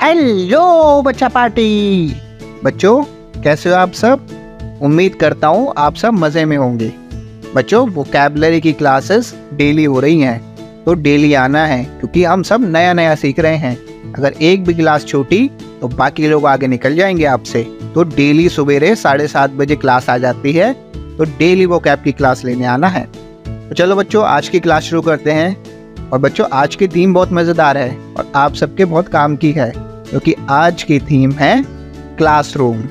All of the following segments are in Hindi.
हेलो बच्चा पार्टी। बच्चों कैसे हो आप सब? उम्मीद करता हूँ आप सब मज़े में होंगे। बच्चों वोकैबुलरी की क्लासेस डेली हो रही हैं, तो डेली आना है क्योंकि हम सब नया नया सीख रहे हैं। अगर एक भी क्लास छोटी तो बाकी लोग आगे निकल जाएंगे आपसे। तो डेली सवेरे 7:30 बजे क्लास आ जाती है, तो डेली वोकैब की क्लास लेने आना है। तो चलो बच्चों आज की क्लास शुरू करते हैं। और बच्चों आज की थीम बहुत मज़ेदार है और आप सबके बहुत काम की है, क्योंकि आज की थीम है क्लासरूम।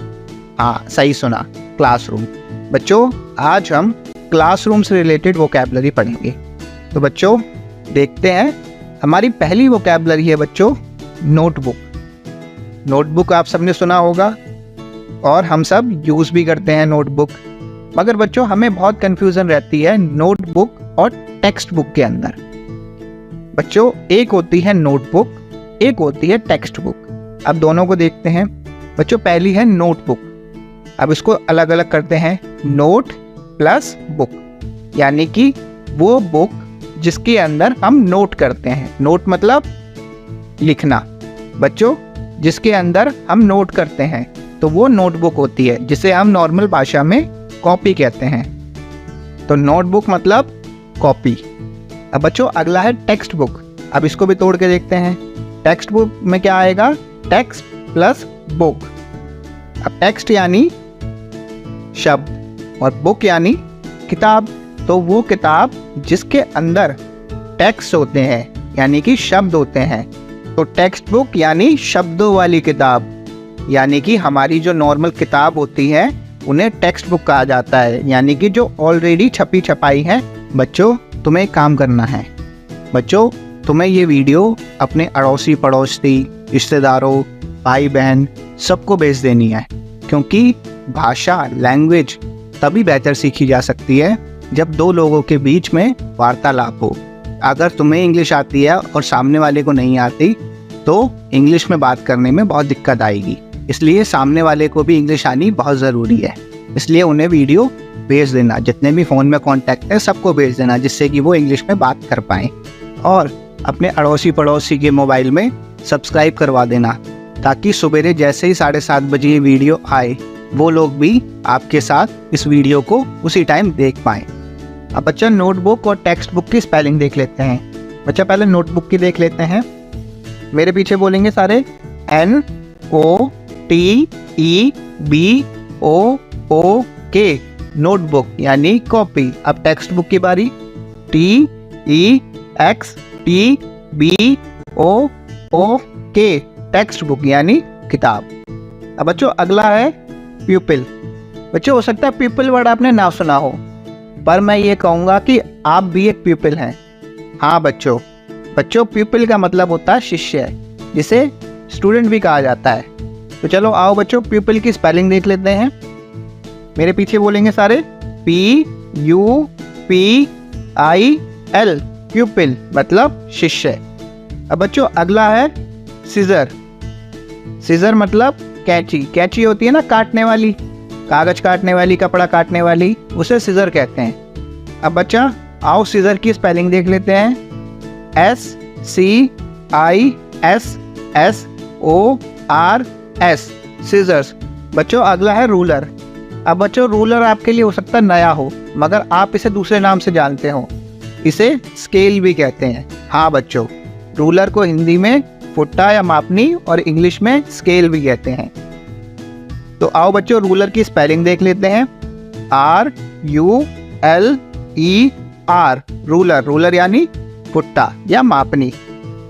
हाँ सही सुना, क्लासरूम। बच्चों आज हम क्लासरूम से रिलेटेड वोकैबुलरी पढ़ेंगे। तो बच्चों देखते हैं, हमारी पहली वोकैबुलरी है बच्चों नोटबुक। नोटबुक आप सबने सुना होगा और हम सब यूज़ भी करते हैं नोटबुक। मगर बच्चों हमें बहुत कन्फ्यूज़न रहती है नोटबुक और टेक्स्ट बुक के अंदर। बच्चों एक होती है नोटबुक, एक होती है टेक्स्ट बुक। अब दोनों को देखते हैं। बच्चों पहली है नोटबुक। अब इसको अलग अलग करते हैं, नोट प्लस बुक, यानी कि वो बुक जिसके अंदर हम नोट करते हैं। नोट मतलब लिखना। बच्चों जिसके अंदर हम नोट करते हैं तो वो नोटबुक होती है, जिसे हम नॉर्मल भाषा में कॉपी कहते हैं। तो नोटबुक मतलब कॉपी। अब बच्चों अगला है टेक्स्ट बुक। अब इसको भी तोड़ के देखते हैं। टेक्स्ट बुक में क्या आएगा? Text plus book. अब टेक्स्ट यानी शब्द और बुक यानी किताब। तो वो किताब जिसके अंदर टेक्स्ट होते हैं, यानी कि शब्द होते हैं। तो टेक्स्ट बुक यानी शब्दों वाली किताब, यानी कि हमारी जो नॉर्मल किताब होती है उन्हें टेक्स्ट बुक कहा जाता है, यानी कि जो ऑलरेडी छपी छपाई है। बच्चों तुम्हें एक काम करना है। बच्चों तुम्हें ये वीडियो अपने अड़ोसी पड़ोसी, रिश्तेदारों, भाई बहन सबको भेज देनी है, क्योंकि भाषा लैंग्वेज तभी बेहतर सीखी जा सकती है जब दो लोगों के बीच में वार्तालाप हो। अगर तुम्हें इंग्लिश आती है और सामने वाले को नहीं आती तो इंग्लिश में बात करने में बहुत दिक्कत आएगी। इसलिए सामने वाले को भी इंग्लिश आनी बहुत ज़रूरी है। इसलिए उन्हें वीडियो भेज देना, जितने भी फ़ोन में कॉन्टैक्ट है सबको भेज देना, जिससे कि वो इंग्लिश में बात कर पाएँ। और अपने अड़ोसी पड़ोसी के मोबाइल में सब्सक्राइब करवा देना, ताकि सवेरे जैसे ही 7:30 बजे ये वीडियो आए वो लोग भी आपके साथ इस वीडियो को उसी टाइम देख पाएँ। अब बच्चा नोटबुक और टेक्स्ट बुक की स्पेलिंग देख लेते हैं। बच्चा पहले नोटबुक की देख लेते हैं। मेरे पीछे बोलेंगे सारे, NOTEBOOK, नोटबुक यानी कॉपी। अब टेक्स्ट बुक की बारी, TEXTBOOK, टेक्स्ट बुक यानी किताब। अब बच्चों अगला है प्यूपिल। बच्चों हो सकता है प्यूपिल वर्ड आपने ना सुना हो, पर मैं ये कहूँगा कि आप भी एक प्यूपिल हैं। हाँ बच्चों प्यूपिल का मतलब होता है शिष्य, जिसे स्टूडेंट भी कहा जाता है। तो चलो आओ बच्चों प्यूपिल की स्पेलिंग देख लेते हैं। मेरे पीछे बोलेंगे सारे, PUPIL, प्यूपिल मतलब शिष्य। अब बच्चों अगला है सीजर। सीजर मतलब कैंची। कैंची होती है ना काटने वाली, कागज काटने वाली, कपड़ा काटने वाली, उसे सीजर कहते हैं। अब बच्चा आओ सीजर की स्पेलिंग देख लेते हैं, SCISSORS, सीजर्स। बच्चों अगला है रूलर। अब बच्चों रूलर आपके लिए हो सकता है नया हो, मगर आप इसे दूसरे नाम से जानते हो, इसे स्केल भी कहते हैं। हाँ बच्चों रूलर को हिंदी में फुट्टा या मापनी और इंग्लिश में स्केल भी कहते हैं। तो आओ बच्चों रूलर की स्पेलिंग देख लेते हैं, RULER, रूलर। रूलर यानी फुट्टा या मापनी।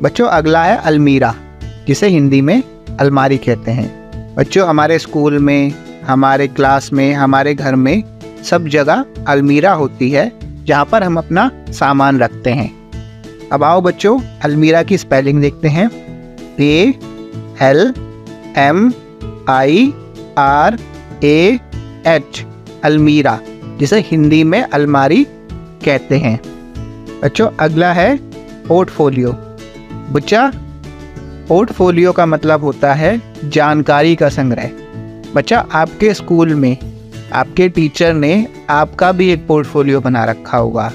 बच्चों अगला है अलमीरा, जिसे हिंदी में अलमारी कहते हैं। बच्चों हमारे स्कूल में, हमारे क्लास में, हमारे घर में सब जगह अलमीरा होती है, जहाँ पर हम अपना सामान रखते हैं। अब आओ बच्चों अलमीरा की स्पेलिंग देखते हैं, ALMIRAH, अलमीरा, जिसे हिंदी में अलमारी कहते हैं। बच्चों अगला है पोर्टफोलियो। बच्चा पोर्टफोलियो का मतलब होता है जानकारी का संग्रह। बच्चा आपके स्कूल में आपके टीचर ने आपका भी एक पोर्टफोलियो बना रखा होगा।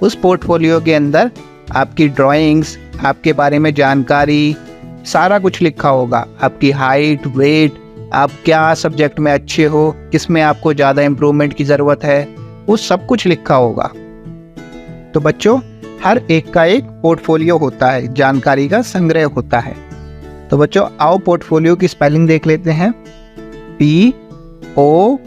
उस पोर्टफोलियो के अंदर आपकी ड्राइंग्स, आपके बारे में जानकारी, सारा कुछ लिखा होगा, आपकी हाइट, वेट, आप क्या सब्जेक्ट में अच्छे हो, किस में आपको ज़्यादा इम्प्रूवमेंट की ज़रूरत है, वो सब कुछ लिखा होगा। तो बच्चों, हर एक का एक पोर्टफोलियो होता है, जानकारी का संग्रह होता है। तो बच्चों आओ पोर्टफोलियो की स्पेलिंग देख लेते हैं। PORTFOLIO,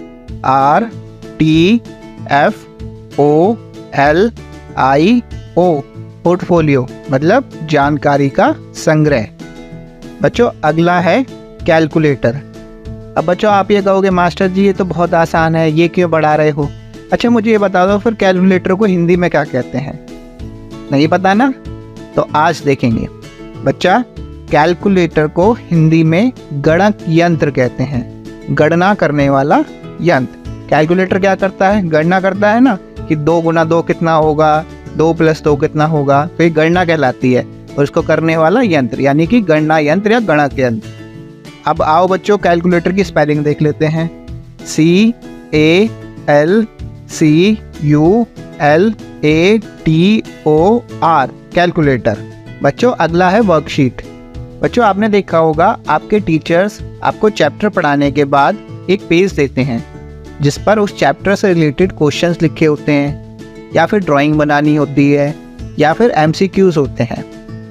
पोर्टफोलियो मतलब जानकारी का संग्रह। बच्चों अगला है कैलकुलेटर। अब बच्चों आप ये कहोगे मास्टर जी ये तो बहुत आसान है, ये क्यों बढ़ा रहे हो? अच्छा मुझे ये बता दो फिर कैलकुलेटर को हिंदी में क्या कहते हैं? नहीं पता ना? तो आज देखेंगे। बच्चा कैलकुलेटर को हिंदी में गणक यंत्र कहते हैं, गणना करने वाला यंत्र। कैलकुलेटर क्या करता है? गणना करता है ना कि 2 गुना 2 कितना होगा, 2 प्लस 2 कितना होगा, तो ये गणना कहलाती है। और इसको करने वाला यंत्र यानी कि गणना यंत्र या गणक यंत्र। अब आओ बच्चों कैलकुलेटर की स्पेलिंग देख लेते हैं। CALCULATOR, calculator. बच्चों अगला है वर्कशीट। बच्चों आपने देखा होगा आपके टीचर्स आपको चैप्टर पढ़ाने के बाद एक पेज देते हैं जिस पर उस चैप्टर से रिलेटेड क्वेश्चंस लिखे होते हैं, या फिर ड्राइंग बनानी होती है, या फिर MCQs होते हैं।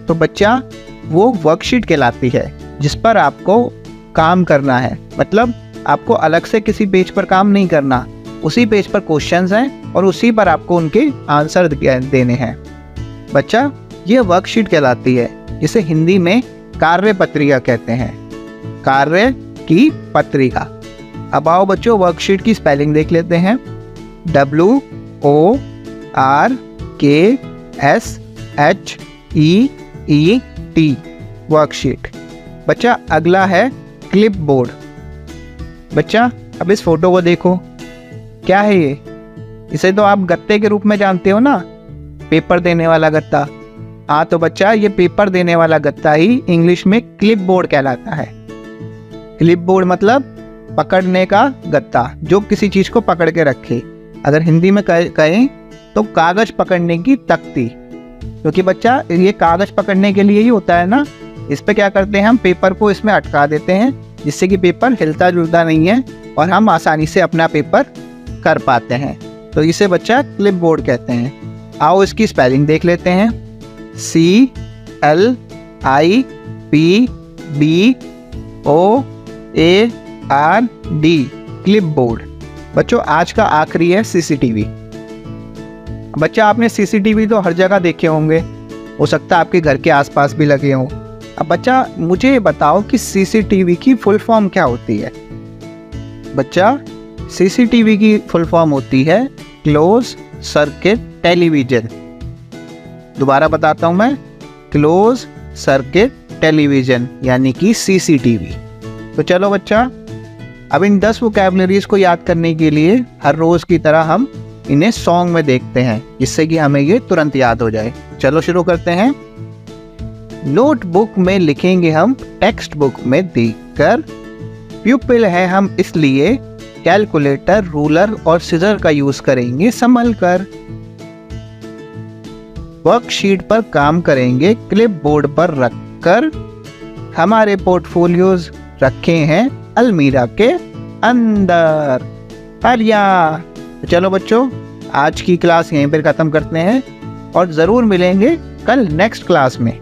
तो बच्चा वो वर्कशीट कहलाती है जिस पर आपको काम करना है। मतलब आपको अलग से किसी पेज पर काम नहीं करना, उसी पेज पर क्वेश्चंस हैं और उसी पर आपको उनके आंसर देने हैं। बच्चा ये वर्कशीट कहलाती है, जिसे हिंदी में कार्य पत्रिका कहते हैं, कार्य की पत्रिका। अब आओ बच्चों वर्कशीट की स्पेलिंग देख लेते हैं। WORKSHEET, worksheet. बच्चा अगला है क्लिप बोर्ड। बच्चा अब इस फोटो को देखो, क्या है ये? इसे तो आप गत्ते के रूप में जानते हो ना, पेपर देने वाला गत्ता। हाँ तो बच्चा ये पेपर देने वाला गत्ता ही इंग्लिश में क्लिप बोर्ड कहलाता है। क्लिप बोर्ड मतलब पकड़ने का गत्ता, जो किसी चीज को पकड़ के रखे। अगर हिंदी में कहें तो कागज पकड़ने की तख्ती, क्योंकि बच्चा ये कागज पकड़ने के लिए ही होता है ना। इस पे क्या करते हैं हम, पेपर को इसमें अटका देते हैं जिससे कि पेपर हिलता जुलता नहीं है और हम आसानी से अपना पेपर कर पाते हैं। तो इसे बच्चा क्लिप बोर्ड कहते हैं। आओ इसकी स्पेलिंग देख लेते हैं। CLIPBOARD, clip board. बच्चों आज का आखिरी है CCTV। बच्चा आपने CCTV तो हर जगह देखे होंगे, हो सकता है आपके घर के आसपास भी लगे हों। अब बच्चा मुझे ये बताओ कि CCTV की फुल फॉर्म क्या होती है? बच्चा CCTV की फुल फॉर्म होती है क्लोज सर्किट टेलीविजन। दोबारा बताता हूं मैं, क्लोज सर्किट टेलीविजन यानी कि CCTV। तो चलो बच्चा अब इन 10 वोकैबुलरीज को याद करने के लिए हर रोज की तरह हम इन्हें सॉन्ग में देखते हैं, जिससे कि हमें ये तुरंत याद हो जाए। चलो शुरू करते हैं। नोटबुक में लिखेंगे हम टेक्स्ट बुक में देखकर, प्यूपिल है हम इसलिए कैलकुलेटर, रूलर और सीजर का यूज करेंगे संभल कर। वर्कशीट पर काम करेंगे क्लिप बोर्ड पर रखकर, हमारे पोर्टफोलियोज रखे हैं अलमीरा के अंदर। तालियां। चलो बच्चों आज की क्लास यहीं पर खत्म करते हैं और जरूर मिलेंगे कल नेक्स्ट क्लास में।